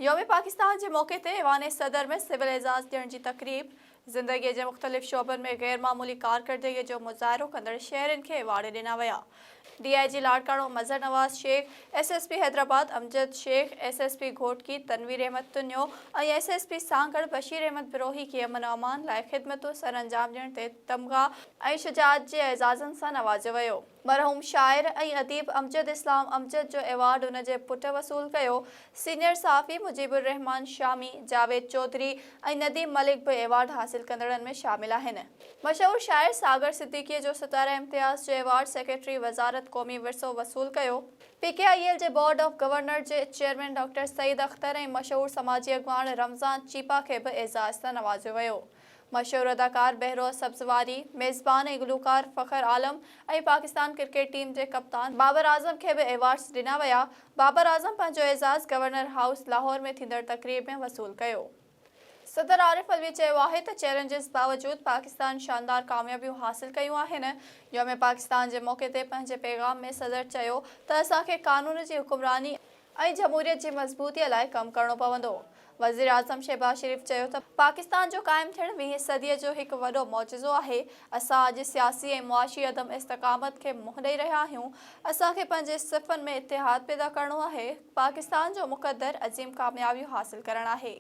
योम पाकिस्तान के मौके ते ऐवान सदर में सिविल एजाज़ ॾियण जी तक़रीब ज़िंदगी के मुख़्तलिफ़ शोबन में गैर मामूली कारकर्दगी जो मुज़ाहिरो कंदड़ शहरन के एवार्ड ॾिना विया। DIG लाड़काणो मज़हर नवाज़ शेख, SSP हैदराबाद अमजद शेख, SSP घोटकी तनवीर अहमद तुन्यो और SSP सांगड़ बशीर अहमद बिरोही की अमन अमान लाइ ख़िदमतूं सर अंजाम ॾियण ते तमगा और शुजात जे एज़ाज़न सां नवाज़ियो वियो। मरहूम शाइर और अदीब अमजद इस्लाम अमजद जो एवार्ड उन जे पुट वसूल कयो। सीनियर सहाफ़ी मुजीबुर रहमान शामी, जावेद चौधरी और नदीम मलिक भी एवार्ड हासिल कंदड़न में शामिल आहिनि। मशहूर शाइर सागर सिद्दीकी जो सितारा इम्तियाज़ जो एवार्ड सेक्रेटरी वज़ारत क़ौमी विरसो वसूल कयो। PKIL जे बोर्ड ऑफ गवर्नर जे चेयरमैन डॉक्टर सईद अख्तर और मशहूर समाजी अगवान रमज़ान चीपा के भी एज़ाज़ सां नवाज़ियो वियो। मशहूर अदाकार बहरोज़ सब्ज़वारी, मेज़बान और गुलकार फ़खर आलम और पाकिस्तान क्रिकेट टीम के कप्तान बाबर आज़म के भी एवार्ड्स ॾिना विया। बाबर आज़म पंहिंजो एज़ाज़ गवर्नर हाउस लाहौर में थींदड़ तक़रीब में वसूल कयो। सदर आरिफ अलवी चयो आहे त चैलेंजिस बावजूद पाकिस्तान शानदार कामयाबियूं हासिल कयूं आहिनि। योम पाकिस्तान के मौके ते पंहिंजे पैगाम में सदर चयो त असांखे कानून जी हुकुमरानी और जमहूरियत की मज़बूती लाइ कम करणो पवंदो। वज़ीर आज़म शहबाज शरीफ चयो त पाकिस्तान जो कायम थियण 20वीं सदी जो एक वॾो मौजज़ो आहे। असां अॼु सियासी और मुआशी अदम इस्तकामत के मुंहुं ॾेई रहिया आहियूं। असांखे पंहिंजे सिफ़न में इतिहाद पैदा करणो आहे। पाकिस्तान जो मुक़द्दर अज़ीम कामयाबियूं हासिल करणु आहे।